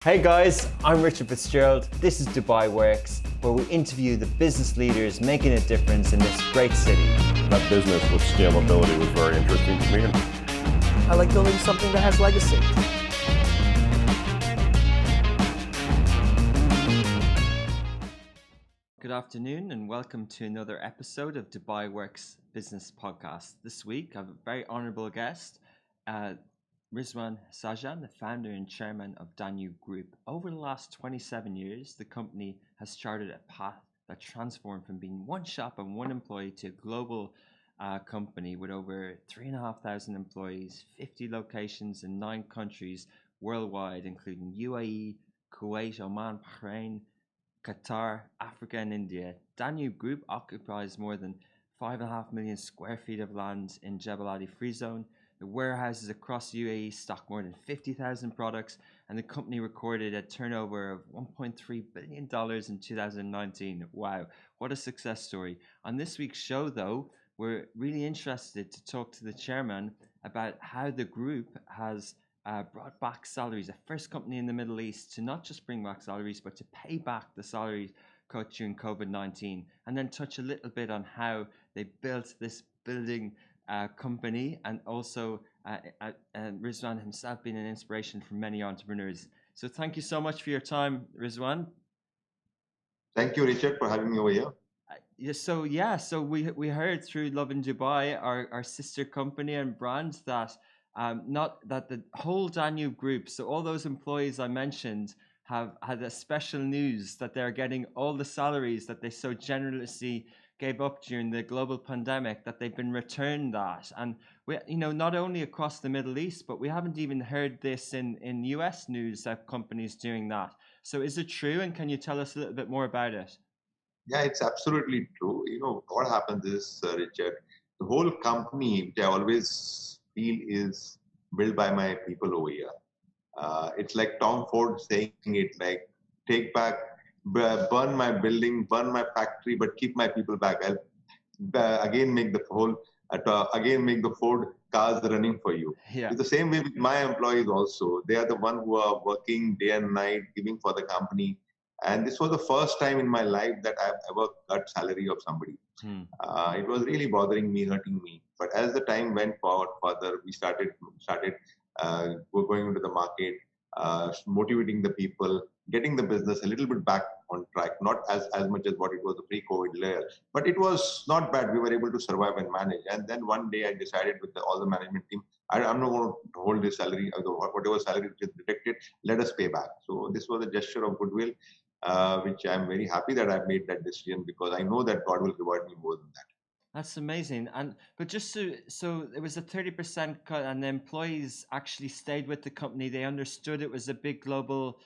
Hey guys, I'm Richard Fitzgerald. This is Dubai Works, where we interview the business leaders making a difference in this great city. That business with scalability was very interesting to me. I like building something that has legacy. Good afternoon and welcome to another episode of Dubai Works Business Podcast. This week I have a very honorable guest, Rizwan Sajan, the founder and chairman of Danube Group. Over the last 27 years, the company has charted a path that transformed from being one shop and one employee to a global company with over 3,500 employees, 50 locations in 9 countries worldwide, including UAE, Kuwait, Oman, Bahrain, Qatar, Africa and India. Danube Group occupies more than 5.5 million square feet of land in Jebel Ali Free Zone. The warehouses across UAE stock more than 50,000 products, and the company recorded a turnover of $1.3 billion in 2019. Wow, what a success story. On this week's show, though, we're really interested to talk to the chairman about how the group has brought back salaries, the first company in the Middle East to not just bring back salaries, but to pay back the salaries cut during COVID-19, and then touch a little bit on how they built this building company, and also Rizwan himself being an inspiration for many entrepreneurs. So thank you so much for your time, Rizwan. Thank you, Richard, for having me over here. So we heard through Love in Dubai, our sister company and brand, that not that the whole Danube Group, so all those employees I mentioned, have had a special news that they're getting all the salaries that they so generously gave up during the global pandemic, that they've been returned that. And we, not only across the Middle East, but we haven't even heard this in US news that companies doing that. So is it true? And can you tell us a little bit more about it? Yeah, it's absolutely true. What happens is, Richard, the whole company, which I always feel is built by my people over here. It's like Tom Ford saying it, like, take back, burn my building, burn my factory, but keep my people back. I'll again make the Ford cars running for you. Yeah. It's the same way with my employees also. They are the one who are working day and night, giving for the company. And this was the first time in my life that I've ever cut salary of somebody. It was really bothering me, hurting me. But as the time went forward further, we started going into the market, motivating the people, getting the business a little bit back on track, not as much as what it was the pre-COVID layer, but it was not bad. We were able to survive and manage. And then one day I decided with all the management team, I'm not going to hold this salary, whatever salary which is detected, let us pay back. So this was a gesture of goodwill, which I'm very happy that I made that decision, because I know that God will reward me more than that. That's amazing. But just so it was a 30% cut, and the employees actually stayed with the company. They understood it was a big global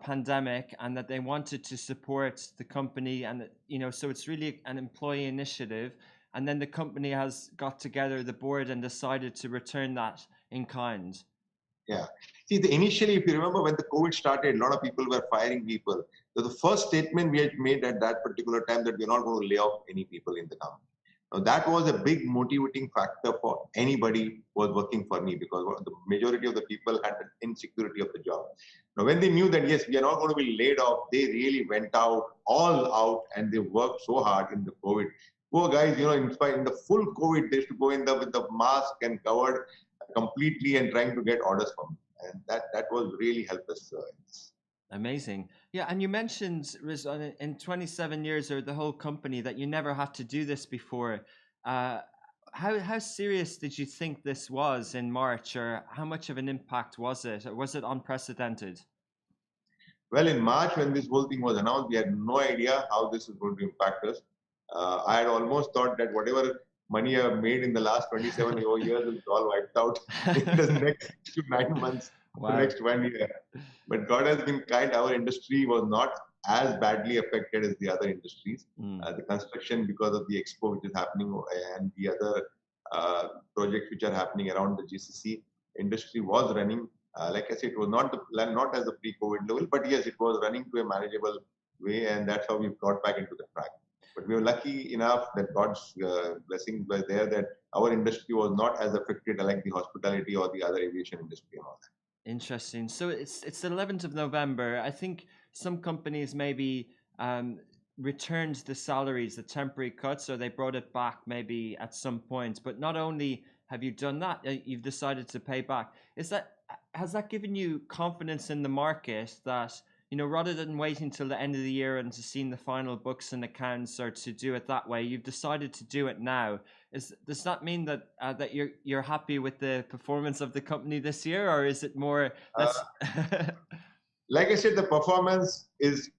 pandemic, and that they wanted to support the company, and so it's really an employee initiative. And then the company has got together, the board, and decided to return that in kind. Yeah. See, initially, if you remember, when the COVID started, a lot of people were firing people. So the first statement we had made at that particular time that we're not going to lay off any people in the company. Now, that was a big motivating factor for anybody who was working for me, because the majority of the people had the insecurity of the job. Now, when they knew that, yes, we are not going to be laid off, they really went all out, and they worked so hard in the COVID. Poor guys, in the full COVID, they used to go in with the mask and covered completely and trying to get orders from me. And that was really helped us. Amazing. Yeah, and you mentioned, Rizwan, in 27 years, or the whole company, that you never had to do this before. How serious did you think this was in March, or how much of an impact was it? Or was it unprecedented? Well, in March, when this whole thing was announced, we had no idea how this is going to impact us. I had almost thought that whatever money I've made in the last 27 years is all wiped out in the next 6 to 9 months, wow. The next 1 year. But God has been kind. Our industry was not as badly affected as the other industries. The construction, because of the expo which is happening, and the other projects which are happening around the GCC, industry was running. Like I said, it was not as the pre-COVID level, but yes, it was running to a manageable way, and that's how we got back into the track. But we were lucky enough that God's blessings were there, that our industry was not as affected like the hospitality or the other aviation industry and all that. Interesting. So it's the 11th of November. I think some companies maybe returned the salaries, the temporary cuts, or they brought it back maybe at some point. But not only have you done that, you've decided to pay back. Has that given you confidence in the market that, you know, rather than waiting till the end of the year and to see the final books and accounts or to do it that way, you've decided to do it now? Does that mean that that you're happy with the performance of the company this year, or is it more that's like I said, the performance is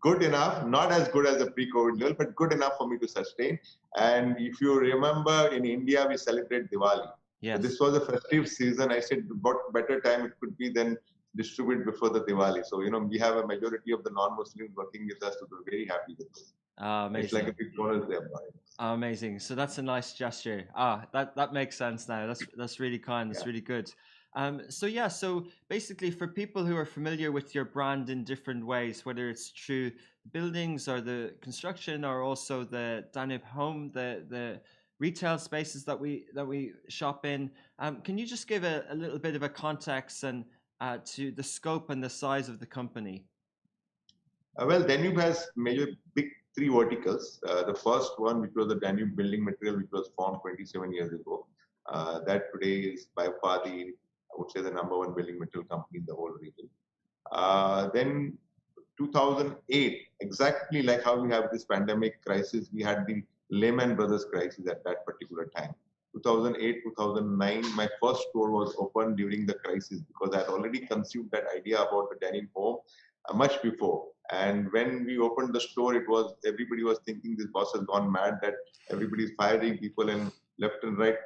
good enough, not as good as the pre-COVID level, but good enough for me to sustain. And if you remember, in India, we celebrate Diwali. yes. So this was a festive season. I said, what better time it could be than distribute before the Diwali. So, you know, we have a majority of the non-Muslims working with us, so we're very happy with this. Amazing. It's like a big bonus there. Amazing. So that's a nice gesture. That makes sense now. That's really kind. That's really good. So basically, for people who are familiar with your brand in different ways, whether it's through buildings or the construction, or also the Danube home, the retail spaces that we shop in, can you just give a little bit of a context and to the scope and the size of the company? Well, Danube has big three verticals. The first one, which was the Danube building material, which was formed 27 years ago. That today is by far I would say, the number one building material company in the whole region. Then 2008, exactly like how we have this pandemic crisis, we had the Lehman Brothers crisis at that particular time. 2008, 2009, my first store was opened during the crisis because I had already conceived that idea about the denim home much before. And when we opened the store, everybody was thinking this boss has gone mad, that everybody is firing people and left and right.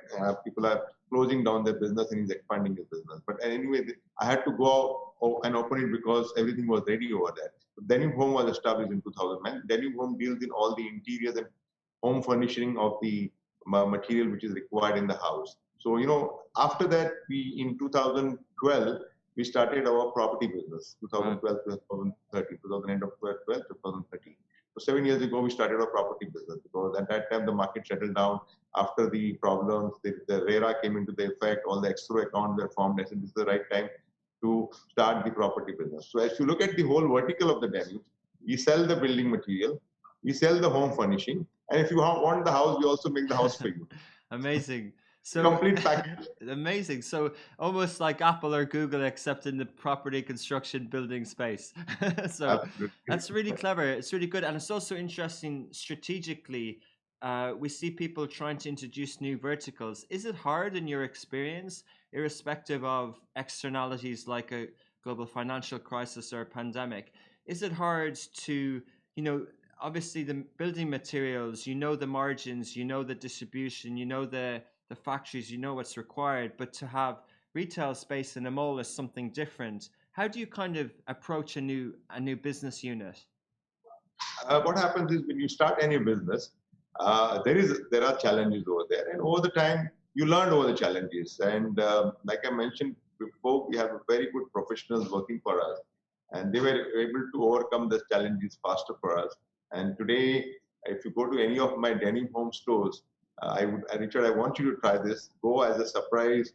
People are closing down their business and he's expanding his business. But anyway, I had to go out and open it because everything was ready over there. So Danube Home was established in 2009. Danube Home deals in all the interiors and home furnishing of the material which is required in the house. So, you know, after that, in 2012, we started our property business, 2012 to 2013, 2000 end of 2012 to 2013. So 7 years ago, we started our property business because at that time, the market settled down. After the problems, the RERA came into the effect, all the escrow accounts were formed. I said, this is the right time to start the property business. So as you look at the whole vertical of the Danube, we sell the building material, we sell the home furnishing, and if you want the house, we also make the house for you. Amazing. So complete package. Amazing. So almost like Apple or Google, except in the property, construction, building space. So absolutely. That's really clever. It's really good. And it's also interesting strategically. We see people trying to introduce new verticals. Is it hard in your experience, irrespective of externalities like a global financial crisis or a pandemic? Is it hard to, you know, obviously the building materials, you know the margins, you know the distribution, you know the factories, you know what's required, but to have retail space in a mall is something different. How do you kind of approach a new business unit? What happens is when you start any business, there are challenges over there, and over the time you learn over the challenges. And like I mentioned before, we have very good professionals working for us, and they were able to overcome the challenges faster for us. And today, if you go to any of my denim home stores, Richard, I want you to try this. Go as a surprise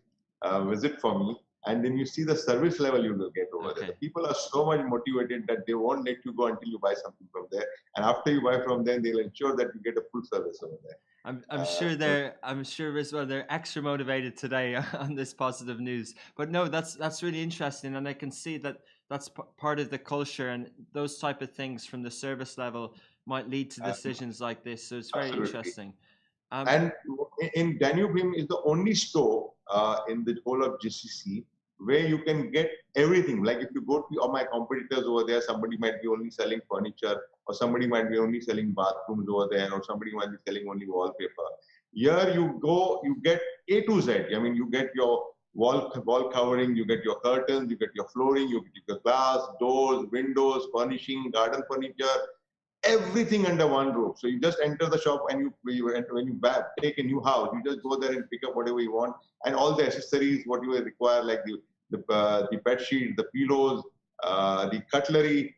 visit for me, and then you see the service level you will get over there. The people are so much motivated that they won't let you go until you buy something from there. And after you buy from them, they'll ensure that you get a full service over there. I'm sure Rizwan, they're extra motivated today on this positive news. But no, that's really interesting, and I can see that that's part of the culture, and those type of things from the service level might lead to decisions like this. So it's very interesting. And in Danube is the only store in the whole of GCC where you can get everything. Like if you go to all my competitors over there, somebody might be only selling furniture, or somebody might be only selling bathrooms over there, or somebody might be selling only wallpaper. Here you go, you get A to Z. I mean, you get your wall covering, you get your curtains, you get your flooring, you get your glass, doors, windows, furnishing, garden furniture, everything under one roof. So you just enter the shop, and when you take a new house, you just go there and pick up whatever you want, and all the accessories what you require, like the bed sheet, the pillows, the cutlery,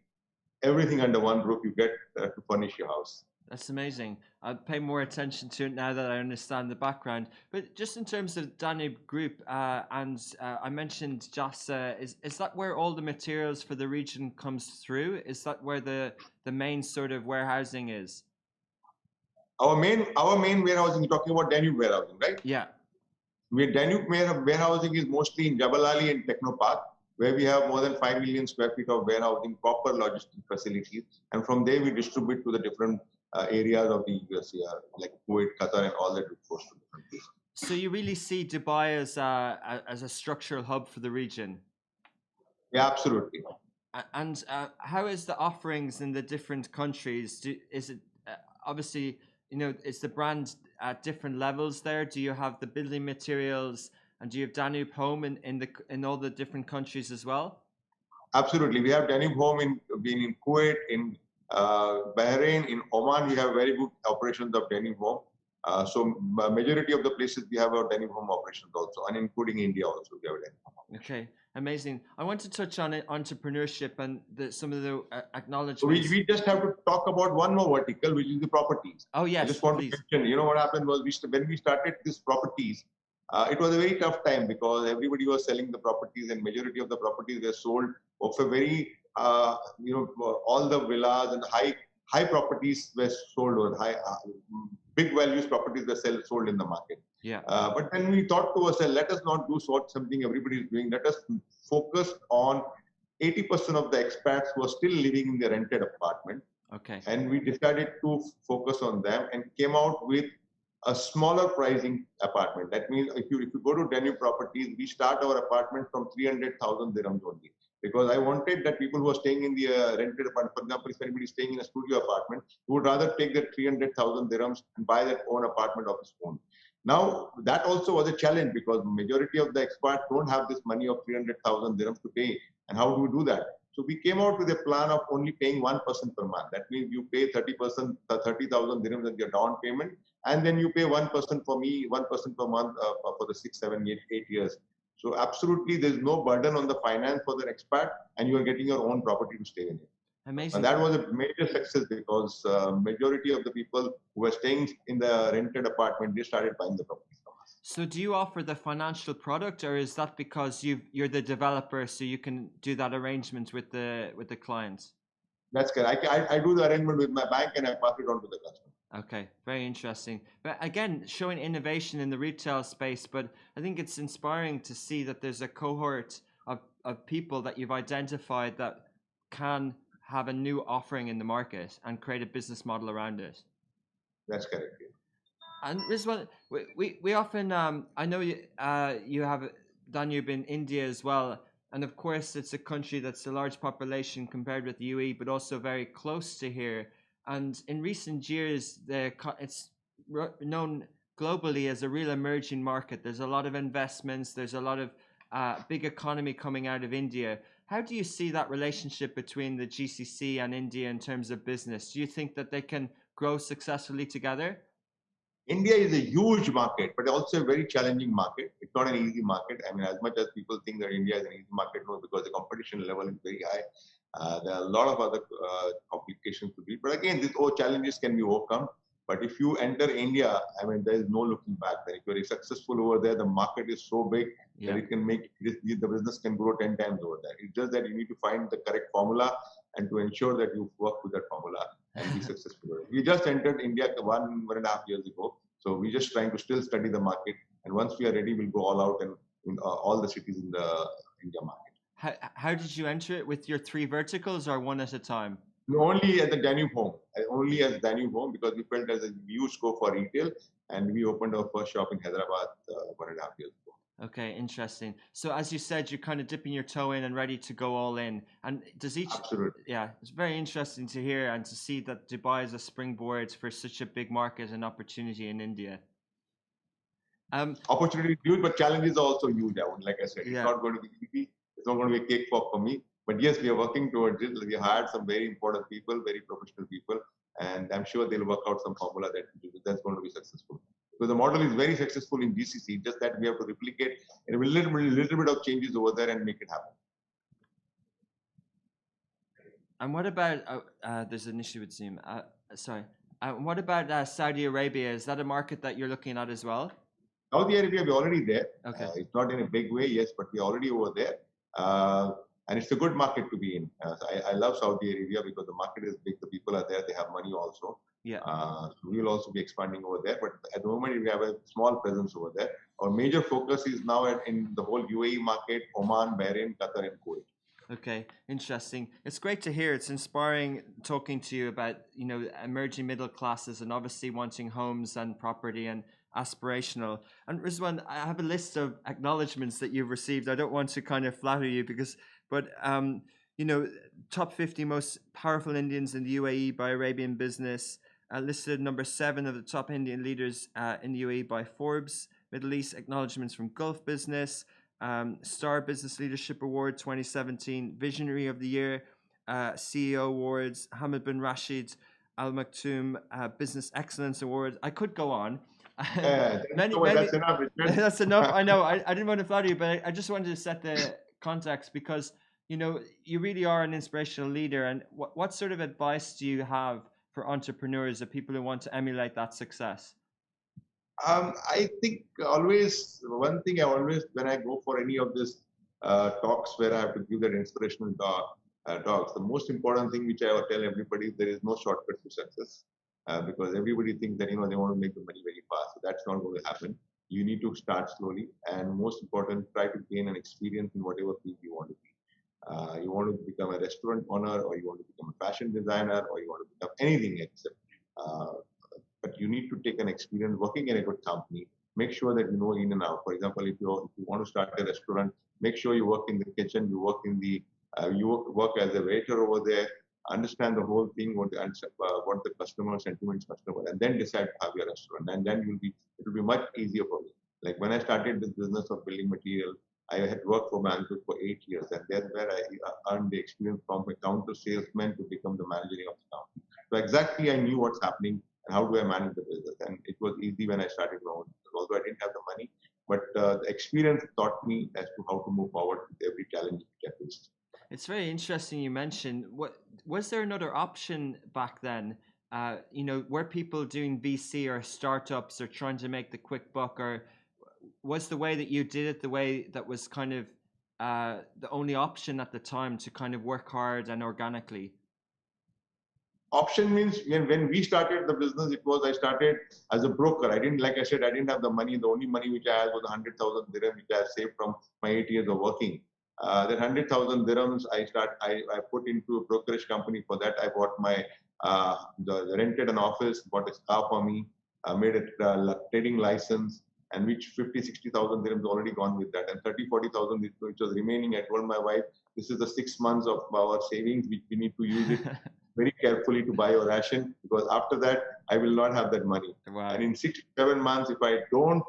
everything under one roof you get to furnish your house. That's amazing. I'll pay more attention to it now that I understand the background. But just in terms of Danube Group, I mentioned JASA, is that where all the materials for the region comes through? Is that where the main sort of warehousing is? Our main warehousing, you're talking about Danube warehousing, right? Yeah. Danube warehousing is mostly in Jabal Ali and Technopark, where we have more than 5 million square feet of warehousing, proper logistic facilities. And from there, we distribute to the different areas of the USA, like Kuwait, Qatar, and all that close to different places. So you really see Dubai as a structural hub for the region? Yeah, absolutely. And how is the offerings in the different countries? Is it obviously, you know, is the brand at different levels there? Do you have the building materials and do you have Danube Home in all the different countries as well? Absolutely. We have Danube Home in Kuwait, in Bahrain, in Oman. We have very good operations of Danube Home. So majority of the places we have our Danube Home operations also, and including India also we have Danube Home. Okay, amazing. I want to touch on entrepreneurship and some of the acknowledgements. So we just have to talk about one more vertical, which is the properties. Oh yes, I just want please. to mention, you know what happened was when we started this properties, it was a very tough time because everybody was selling the properties and majority of the properties were sold of a very, all the villas and high properties were sold or big values properties were sold in the market. Yeah. But then we thought to ourselves, let us not do something everybody is doing. Let us focus on 80% of the expats who are still living in the rented apartment. Okay. And we decided to focus on them and came out with a smaller pricing apartment. That means if you go to Danube Properties, we start our apartment from 300,000 dirhams only. Because I wanted that people who are staying in the rented apartment, for example, if anybody is staying in a studio apartment, who would rather take that 300,000 dirhams and buy their own apartment of his own. Now, that also was a challenge because majority of the expats don't have this money of 300,000 dirhams to pay. And how do we do that? So we came out with a plan of only paying 1% per month. That means you pay 30,000 dirhams as your down payment, and then you pay 1% for me, 1% per month for the 6, 7, 8 years. So absolutely, there's no burden on the finance for the expat, and you are getting your own property to stay in it. Amazing. And that was a major success because majority of the people who were staying in the rented apartment, they started buying the property from us. So do you offer the financial product, or is that because you're the developer, so you can do that arrangement with the clients? That's correct. I do the arrangement with my bank and I pass it on to the customer. Okay, very interesting. But again, showing innovation in the retail space, but I think it's inspiring to see that there's a cohort of people that you've identified that can have a new offering in the market and create a business model around it. That's correct. And Rizwan, we often, I know you have Danube in India as well. And of course, it's a country that's a large population compared with the UAE, but also very close to here. And in recent years, it's known globally as a real emerging market. There's a lot of investments. There's a lot of big economy coming out of India. How do you see that relationship between the GCC and India in terms of business? Do you think that they can grow successfully together? India is a huge market, but also a very challenging market. It's not an easy market. I mean, as much as people think that India is an easy market, no, because the competition level is very high. There are a lot of other complications to be. But again, these all challenges can be overcome. But if you enter India, I mean, there is no looking back. If you're successful over there, the market is so big that it can make the business can grow 10 times over there. It's just that you need to find the correct formula and to ensure that you work with that formula and be successful. We just entered India 1.5 years ago. So we're just trying to still study the market. And once we are ready, we'll go all out and in all the cities in the India market. How did you enter it? With your 3 verticals or one at a time? Only at the Danube Home. Only as Danube Home because we felt there's a huge scope for retail. And we opened our first shop in Hyderabad 1.5 years ago. Okay, interesting. So as you said, you're kind of dipping your toe in and ready to go all in. And does each... Absolutely. Yeah, it's very interesting to hear and to see that Dubai is a springboard for such a big market and opportunity in India. Opportunity is huge, but challenges are also huge. Like I said, it's not going to be easy. It's not going to be a cakewalk for me. But yes, we are working towards it. We hired some very important people, very professional people, and I'm sure they'll work out some formula that's going to be successful. So the model is very successful in GCC, just that we have to replicate a little bit of changes over there and make it happen. And what about, there's an issue with Zoom. Sorry. What about Saudi Arabia? Is that a market that you're looking at as well? Saudi Arabia, we're already there. Okay. It's not in a big way, yes, but we're already over there. And it's a good market to be in. I love Saudi Arabia because the market is big, the people are there, they have money also. Yeah. So we will also be expanding over there. But at the moment, we have a small presence over there. Our major focus is now in the whole UAE market, Oman, Bahrain, Qatar, and Kuwait. Okay, interesting. It's great to hear. It's inspiring talking to you about, emerging middle classes and obviously wanting homes and property and aspirational. And Rizwan, I have a list of acknowledgements that you've received. I don't want to kind of flatter you but top 50 most powerful Indians in the UAE by Arabian Business, listed number 7 of the top Indian leaders in the UAE by Forbes, Middle East acknowledgements from Gulf Business, Star Business Leadership Award 2017, Visionary of the Year, CEO Awards, Hamad bin Rashid Al Maktoum Business Excellence Award. I could go on. That's enough. That's enough. I know. I didn't want to flatter you, but I just wanted to set the context because you really are an inspirational leader. And what sort of advice do you have for entrepreneurs or people who want to emulate that success? I think one thing when I go for any of these talks where I have to give that inspirational talks, the most important thing which I will tell everybody, there is no shortcut to success because everybody thinks that, they want to make the money very fast. So that's not going to happen. You need to start slowly and most important, try to gain an experience in whatever field you want to be. You want to become a restaurant owner or you want to become a fashion designer or you want to become anything except but you need to take an experience working in a good company. Make sure that you know in and out. For example, if you want to start a restaurant, make sure you work in the kitchen, you work in the work as a waiter over there, understand the whole thing, what the customer sentiments and then decide to have your restaurant. And then it will be much easier for me. Like when I started this business of building material, I had worked for Bangkok for 8 years, and that's where I earned the experience from a counter salesman to become the manager of the company. So exactly I knew what's happening. And how do I manage the business? And it was easy when I started my own business. Although I didn't have the money, but the experience taught me as to how to move forward with every challenge which I faced. It's very interesting you mentioned. Was there another option back then? Were people doing VC or startups or trying to make the quick buck, or was the way that you did it the way that was kind of the only option at the time to kind of work hard and organically? Option means when we started the business, I started as a broker. I didn't have the money. The only money which I had was 100,000 dirham, which I saved from my 8 years of working. That 100,000 dirhams I put into a brokerage company. For that, I bought rented an office, bought a car for me, made a trading license, and which 50,000-60,000 dirhams already gone with that, and 30,000-40,000 which was remaining. I told my wife, this is the 6 months of our savings, which we need to use it very carefully to buy a ration, because after that, I will not have that money. Wow. And in 6 to 7 months, if I don't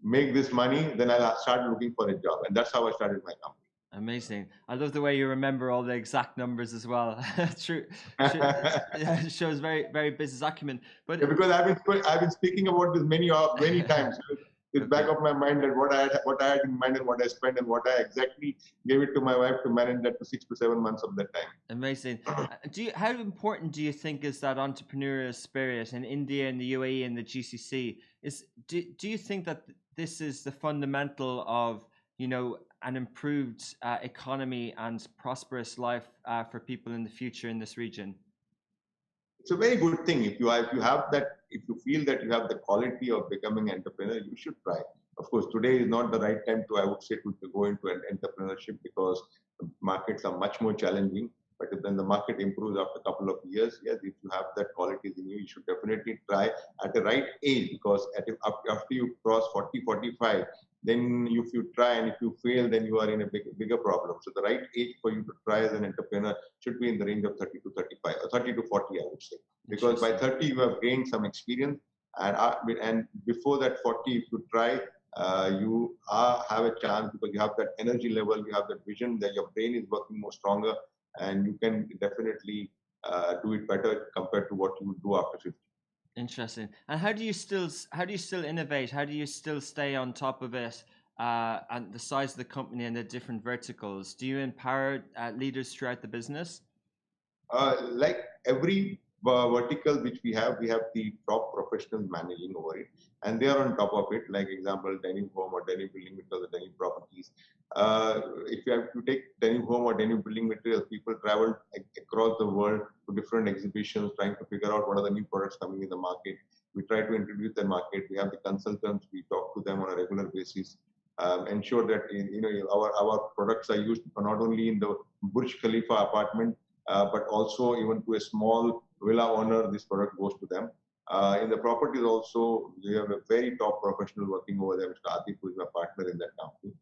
make this money, then I'll start looking for a job. And that's how I started my company. Amazing. I love the way you remember all the exact numbers as well. True. It shows very, very business acumen. But because I've been speaking about this many times. It's back of my mind that what I had in mind and what I spent and what I exactly gave it to my wife to manage that for 6 to 7 months of that time. Amazing. How important do you think is that entrepreneurial spirit in India and the UAE and the GCC? Do you think that this is the fundamental of an improved economy and prosperous life for people in the future in this region? It's a very good thing. If you feel that you have the quality of becoming an entrepreneur, you should try. Of course, today is not the right time to go into an entrepreneurship because the markets are much more challenging. But if then the market improves after a couple of years, yes, if you have that qualities in you, you should definitely try at the right age, because after you cross 40, 45, then if you try and if you fail, then you are in a bigger problem. So the right age for you to try as an entrepreneur should be in the range of 30 to 35, or 30 to 40, I would say. Because by 30, you have gained some experience. And before that 40, if you try, you have a chance, because you have that energy level, you have that vision, that your brain is working more stronger, and you can definitely do it better compared to what you would do after 50. Interesting. And how do you still innovate? How do you still stay on top of it and the size of the company and the different verticals? Do you empower leaders throughout the business? Like every vertical which we have the top professionals managing over it, and they are on top of it. Like example, Danube Home or Danube Building Materials, Danube Properties. If you have to take Danube Home or Danube Building Materials, people travel across the world to different exhibitions, trying to figure out what are the new products coming in the market. We try to introduce the market. We have the consultants. We talk to them on a regular basis. Ensure that our products are used not only in the Burj Khalifa apartment, but also even to a small villa owner, this product goes to them. In the properties also, we have a very top professional working over there, Mr. Atif, who is my partner in that company.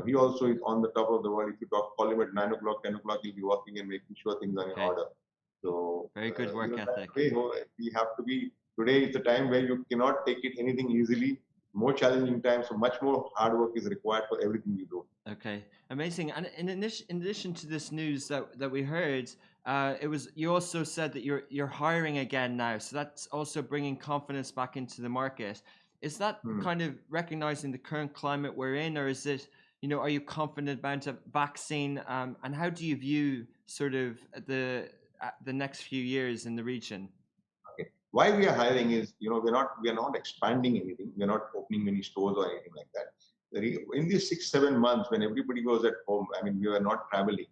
He also is on the top of the world. If you call him at 9 o'clock, 10 o'clock, he'll be working and making sure things are in order. So very good work ethic. We have to be, today is the time where you cannot take it anything easily. More challenging times, so much more hard work is required for everything you do. Okay, amazing. And in addition to this news that we heard, you also said that you're hiring again now, so that's also bringing confidence back into the market. Is that kind of recognizing the current climate we're in, or is it, are you confident about a vaccine? And how do you view sort of the next few years in the region? Why we are hiring is, we are not expanding anything. We are not opening many stores or anything like that. In these 6-7 months, when everybody was at home, we were not traveling.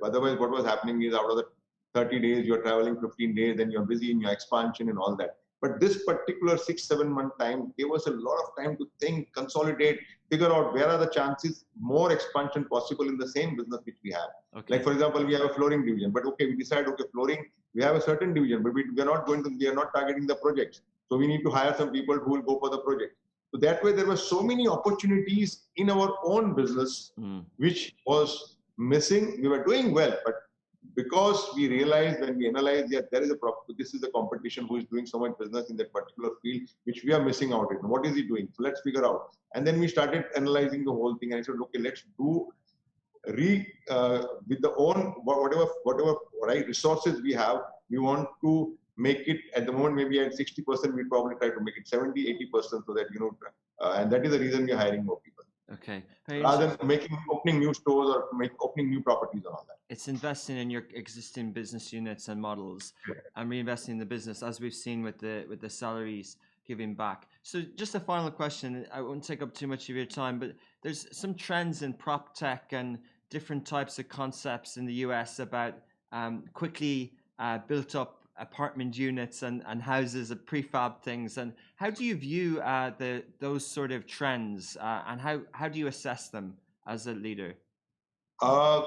Otherwise, what was happening is out of the 30 days, you're traveling 15 days, then you're busy in your expansion and all that. But this particular 6-7 month time gave us a lot of time to think, consolidate, figure out where are the chances more expansion possible in the same business which we have. Okay. Like for example, we have a flooring division, but we decide, flooring, we have a certain division, but we are not targeting the projects. So we need to hire some people who will go for the project. So that way there were so many opportunities in our own business, which was missing. We were doing well, but because we realized when we analyzed that this is a competition who is doing so much business in that particular field, which we are missing out in. What is he doing? So let's figure out. And then we started analyzing the whole thing, and I said, okay, let's do with the own whatever right resources we have. We want to make it at the moment maybe at 60%. We probably try to make it 70-80%, so that and that is the reason we are hiring more people. Okay. Rather than opening new stores or opening new properties and all that. It's investing in your existing business units and models and reinvesting in the business, as we've seen with the salaries giving back. So just a final question. I won't take up too much of your time, but there's some trends in prop tech and different types of concepts in the US about quickly built up apartment units and houses of prefab things. And how do you view those sort of trends and how do you assess them as a leader?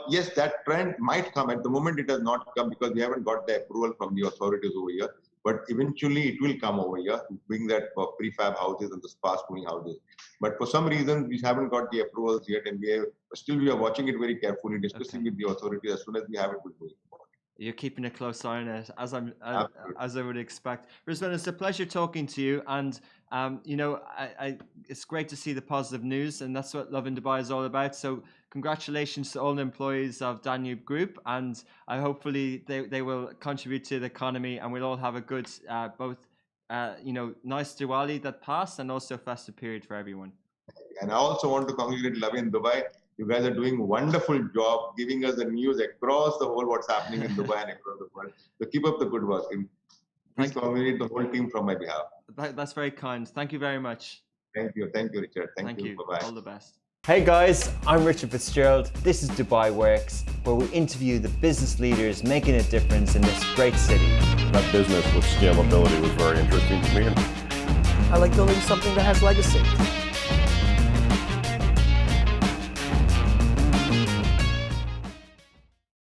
Yes, that trend might come. At the moment, it has not come because we haven't got the approval from the authorities over here. But eventually, it will come over here, bring that for prefab houses and the fast-moving houses. But for some reason, we haven't got the approvals yet, and we are watching it very carefully, discussing with the authorities. As soon as we have it, we'll do it. You're keeping a close eye on it, as I would expect. Rizwan, it's a pleasure talking to you, and it's great to see the positive news, and that's what Love in Dubai is all about. So congratulations to all the employees of Danube Group, and hopefully they will contribute to the economy, and we'll all have a good nice Diwali that passed, and also a festive period for everyone. And I also want to congratulate Love in Dubai. You guys are doing a wonderful job giving us the news across the whole what's happening in Dubai and across the world. So keep up the good work. Please congratulate the whole team from my behalf. That's very kind. Thank you very much. Thank you, Richard. Thank you. Bye-bye. All the best. Hey guys, I'm Richard Fitzgerald. This is Dubai Works, where we interview the business leaders making a difference in this great city. That business with scalability was very interesting to me. I like building something that has legacy.